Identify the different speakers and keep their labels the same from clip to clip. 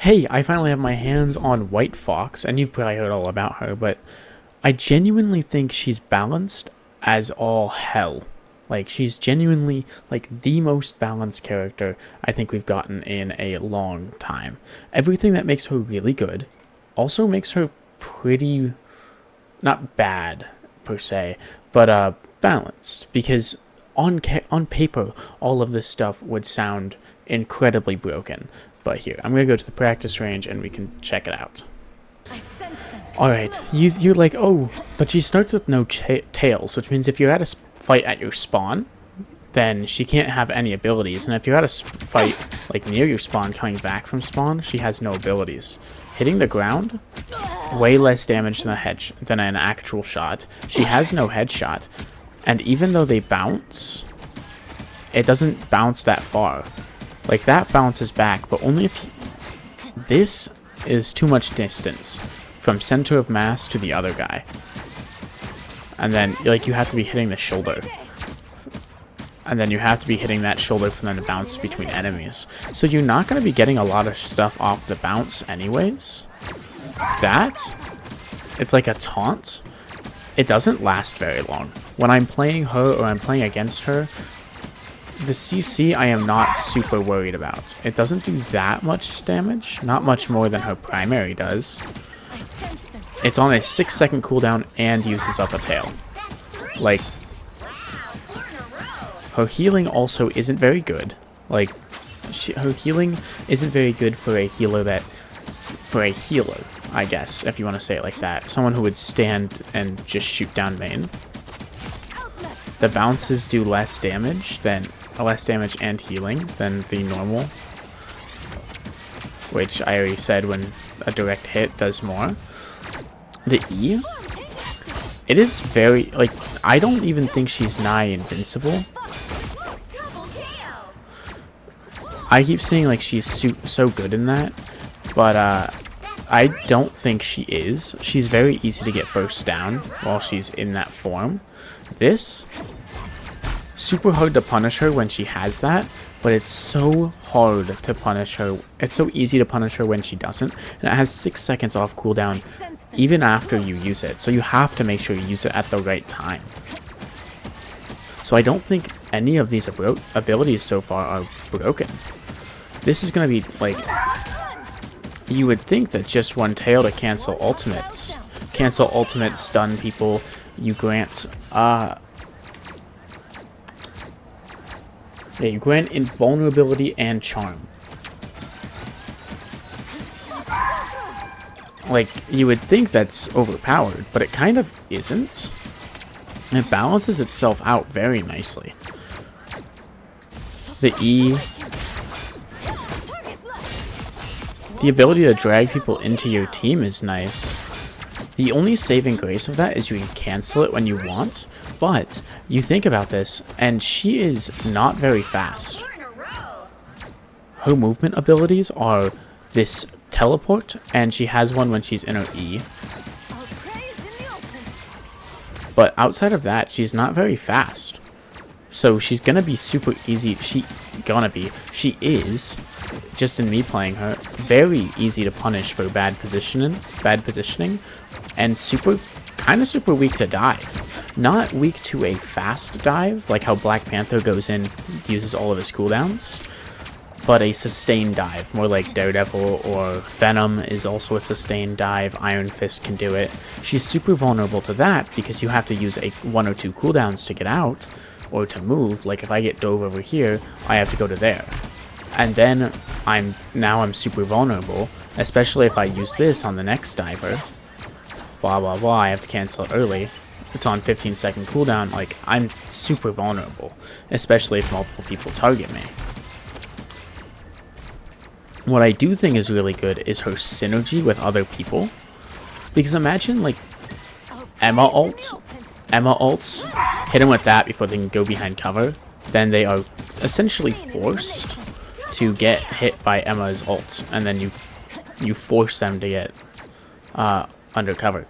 Speaker 1: Hey, I finally have my hands on whitefox, and you've probably heard all about her, but I genuinely think she's balanced as all hell. Like, she's genuinely, like, the most balanced character I think we've gotten in a long time. Everything that makes her really good also makes her pretty, not bad, per se, but, balanced. Because on paper, all of this stuff would sound incredibly broken. But here, I'm going to go to the practice range and we can check it out. Alright, you're like, oh, but she starts with no tails, which means if you're at a fight at your spawn, then she can't have any abilities. And if you're at a fight, like, near your spawn, coming back from spawn, she has no abilities. Hitting the ground, way less damage than an actual shot. She has no headshot. And even though they bounce, it doesn't bounce that far. Like, that bounces back, but only if... This is too much distance from center of mass to the other guy. And then, like, you have to be hitting the shoulder. And then you have to be hitting that shoulder for them to bounce between enemies. So you're not going to be getting a lot of stuff off the bounce anyways. That, it's like a taunt. It doesn't last very long. When I'm playing her or I'm playing against her, the CC I am not super worried about. It doesn't do that much damage. Not much more than her primary does. It's on a 6-second cooldown and uses up a tail. Like, her healing also isn't very good. Like, her healing isn't very good for a healer I guess, if you want to say it like that. Someone who would stand and just shoot down main. The bounces do less damage and healing than the normal, which I already said when a direct hit does more. The E, it is very, like, I don't even think she's nigh invincible. I keep saying, like, she's so good in that, but I don't think she is. She's very easy to get burst down while she's in that form. This, super hard to punish her when she has that, but it's so hard to punish her. It's so easy to punish her when she doesn't, and it has 6 seconds off cooldown even after you use it, so you have to make sure you use it at the right time. So I don't think any of these abilities so far are broken. This is going to be, like, you would think that just one tail to cancel ultimates. Cancel ultimates, stun people, you grant, yeah, you grant invulnerability and charm. Like, you would think that's overpowered, but it kind of isn't. And it balances itself out very nicely. The E, the ability to drag people into your team is nice. The only saving grace of that is you can cancel it when you want, but you think about this, and she is not very fast. Her movement abilities are this teleport, and she has one when she's in her E. But outside of that, she's not very fast. So she's gonna be super easy. She is, just in me playing her, very easy to punish for bad positioning, and kind of super weak to dive. Not weak to a fast dive, like how Black Panther goes in, uses all of his cooldowns, but a sustained dive, more like Daredevil or Venom is also a sustained dive. Iron Fist can do it. She's super vulnerable to that because you have to use 1 or 2 cooldowns to get out or to move. Like, if I get dove over here, I have to go to there. And then I'm super vulnerable, especially if I use this on the next diver. Blah blah blah, I have to cancel it early. It's on 15-second cooldown. Like, I'm super vulnerable, especially if multiple people target me. What I do think is really good is her synergy with other people. Because imagine, like, Emma ults, hit them with that before they can go behind cover. Then they are essentially forced to get hit by Emma's ult. And then you force them to get undercover.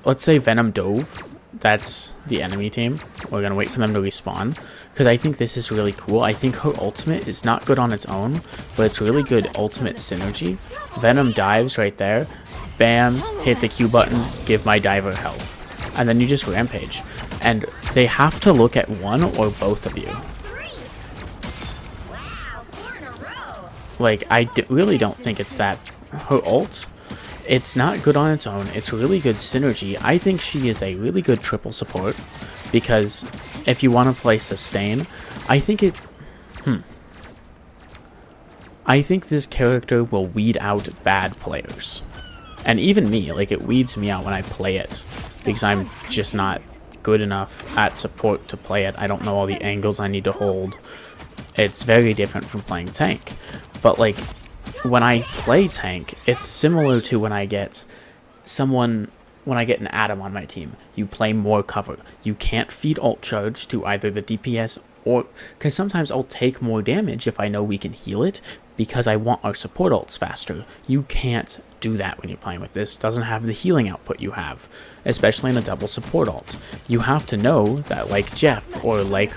Speaker 1: Let's say Venom dove that's the enemy team. We're gonna wait for them to respawn, because I think this is really cool. I think her ultimate is not good on its own, but it's really good ultimate synergy. Venom dives right there, bam, hit the Q button, give my diver health, and then you just rampage. And they have to look at one or both of you. Like, really don't think it's that. Her ult, it's not good on its own. It's really good synergy. I think she is a really good triple support, because if you want to play sustain, I think I think this character will weed out bad players. And even me, like, it weeds me out when I play it, because I'm just not good enough at support to play it. I don't know all the angles I need to hold. It's very different from playing tank. But, like, when I play tank, it's similar to when I get an Adam on my team. You play more cover. You can't feed ult charge to either the DPS or... because sometimes I'll take more damage if I know we can heal it, because I want our support ults faster. You can't do that when you're playing with this. It doesn't have the healing output you have, especially in a double support ult. You have to know that, like Jeff, or like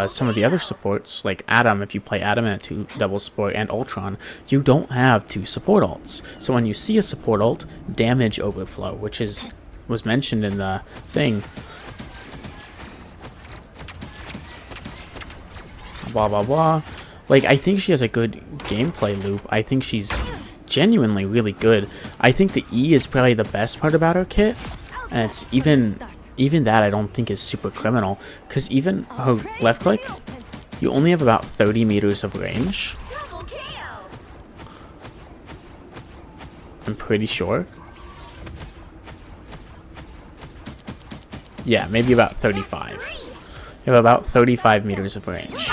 Speaker 1: some of the other supports, like Adam, if you play Adam in a 2 double support, and Ultron, you don't have 2 support ults. So when you see a support ult, damage overflow, which was mentioned in the thing. Blah, blah, blah. Like, I think she has a good gameplay loop. I think she's genuinely really good. I think the E is probably the best part about her kit, and it's even that I don't think is super criminal, because even her left click, you only have about 30 meters of range. I'm pretty sure. Yeah, maybe about 35. You have about 35 meters of range.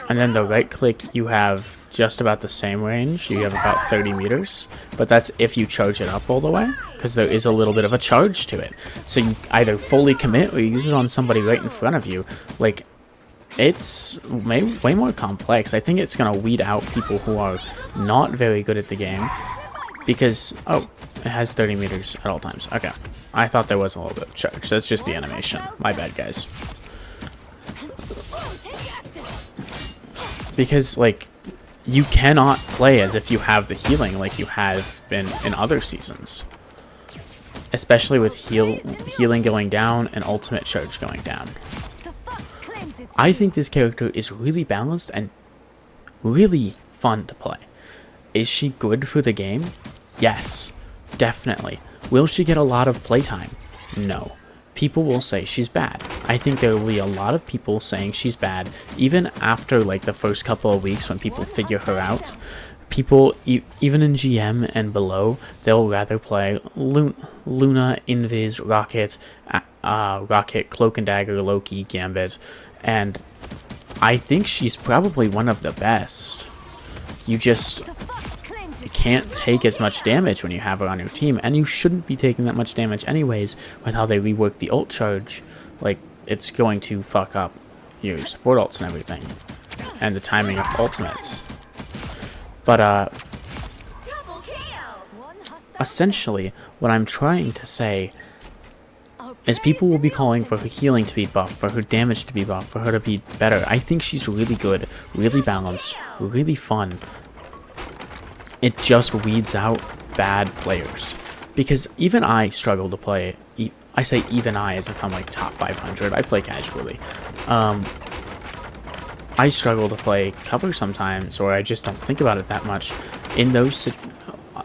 Speaker 1: And then the right click, you have just about the same range. You have about 30 meters, but that's if you charge it up all the way, because there is a little bit of a charge to it. So you either fully commit or you use it on somebody right in front of you. Like, it's way more complex. I think it's going to weed out people who are not very good at the game, because, oh, it has 30 meters at all times. Okay, I thought there was a little bit of charge. That's just the animation. My bad, guys. Because, like, you cannot play as if you have the healing like you have been in other seasons. Especially with healing going down and ultimate charge going down. I think this character is really balanced and really fun to play. Is she good for the game? Yes, definitely. Will she get a lot of playtime? No. People will say she's bad. I think there will be a lot of people saying she's bad, even after, like, the first couple of weeks when people figure her out. People, even in GM and below, they'll rather play Luna, Invis, Rocket, Cloak and Dagger, Loki, Gambit, and I think she's probably one of the best. You just can't take as much damage when you have her on your team, and you shouldn't be taking that much damage anyways with how they rework the ult charge. Like, it's going to fuck up your support ults and everything, and the timing of ultimates. But essentially what I'm trying to say is people will be calling for her healing to be buffed, for her damage to be buffed, for her to be better. I think she's really good, really balanced, really fun. It just weeds out bad players, because even I struggle to play. I say even I as if I'm like top 500. I play casually. I struggle to play cover sometimes, or I just don't think about it that much. In those,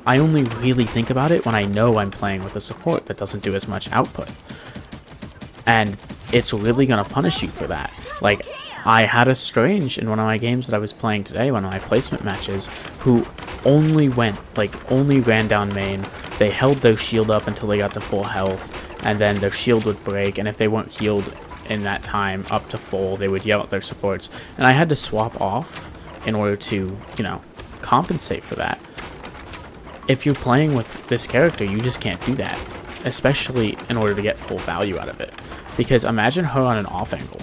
Speaker 1: I only really think about it when I know I'm playing with a support that doesn't do as much output, and it's really gonna punish you for that. Like, I had a Strange in one of my games that I was playing today, one of my placement matches, who only ran down main. They held their shield up until they got to full health, and then their shield would break, and if they weren't healed in that time up to full, they would yell at their supports, and I had to swap off in order to, you know, compensate for that. If you're playing with this character, you just can't do that, especially in order to get full value out of it, because imagine her on an off angle.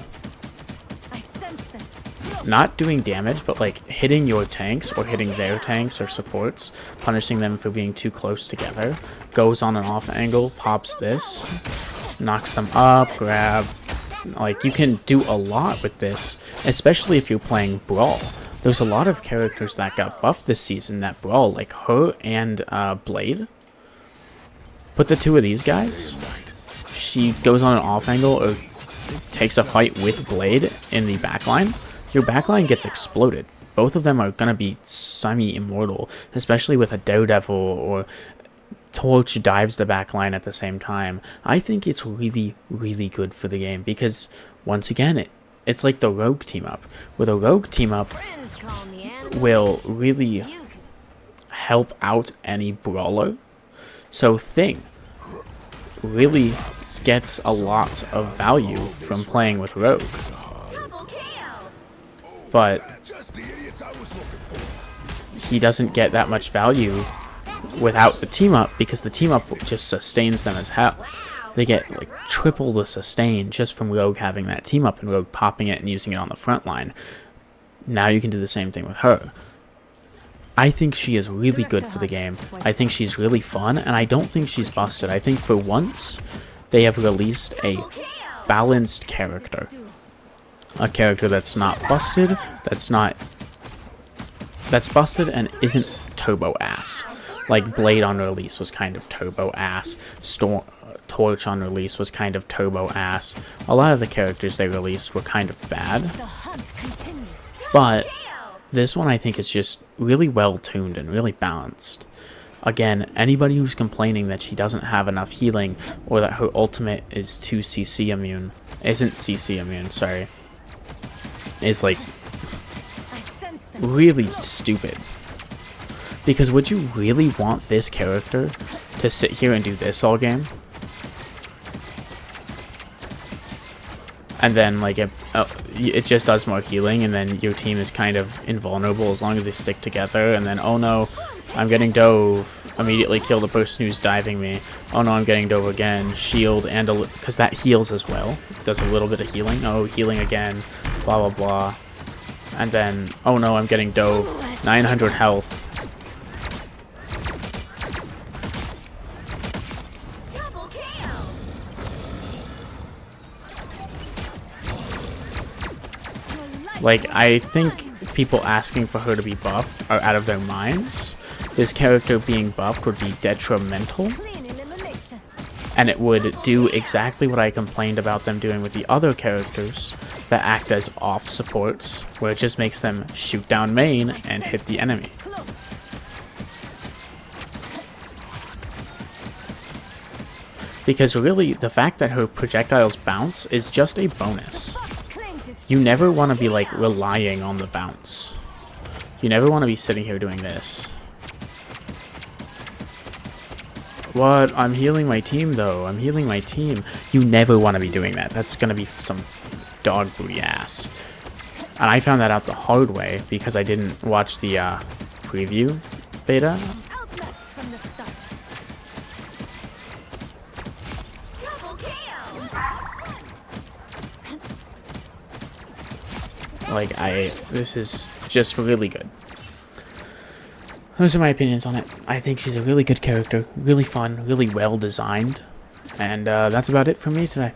Speaker 1: not doing damage, but like hitting your tanks or hitting their tanks or supports, punishing them for being too close together, goes on an off angle, pops this, knocks them up, grab. Like, you can do a lot with this, especially if you're playing Brawl. There's a lot of characters that got buffed this season that Brawl, like her and Blade. Put the two of these guys, she goes on an off angle or takes a fight with Blade in the backline, your backline gets exploded. Both of them are going to be semi-immortal, especially with a Daredevil or Torch dives the backline at the same time. I think it's really, really good for the game because, once again, it's like the Rogue team-up. With a Rogue team-up will really help out any brawler. So Thing really gets a lot of value from playing with Rogue. But he doesn't get that much value without the team-up because the team-up just sustains them as hell. They get like triple the sustain just from Rogue having that team-up and Rogue popping it and using it on the front line. Now you can do the same thing with her. I think she is really good for the game. I think she's really fun, and I don't think she's busted. I think for once, they have released a balanced character. A character that's not busted, that's busted and isn't turbo ass. Like Blade on release was kind of turbo ass. Torch on release was kind of turbo ass. A lot of the characters they released were kind of bad. But this one I think is just really well tuned and really balanced. Again, anybody who's complaining that she doesn't have enough healing or that her ultimate is too CC immune, isn't CC immune, sorry, is like really stupid. Because would you really want this character to sit here and do this all game? And then like it just does more healing, and then your team is kind of invulnerable as long as they stick together. And then, oh no, I'm getting dove. Immediately kill the person who's diving me. Oh no, I'm getting dove again. Shield and because that heals as well. Does a little bit of healing. Oh, healing again. Blah blah blah. And then, oh no, I'm getting dove. 900 health. Like, I think people asking for her to be buffed are out of their minds. This character being buffed would be detrimental. And it would do exactly what I complained about them doing with the other characters that act as off supports, where it just makes them shoot down main and hit the enemy. Because really, the fact that her projectiles bounce is just a bonus. You never want to be like relying on the bounce. You never want to be sitting here doing this. What? I'm healing my team though. I'm healing my team. You never want to be doing that. That's going to be some dog booty ass. And I found that out the hard way because I didn't watch the preview beta. Like, this is just really good. Those are my opinions on it. I think she's a really good character, really fun, really well designed, and that's about it for me today.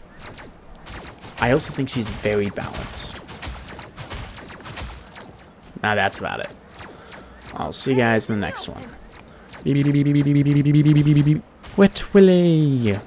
Speaker 1: I also think she's very balanced. Now that's about it. I'll see you guys in the next one. Wet Willy!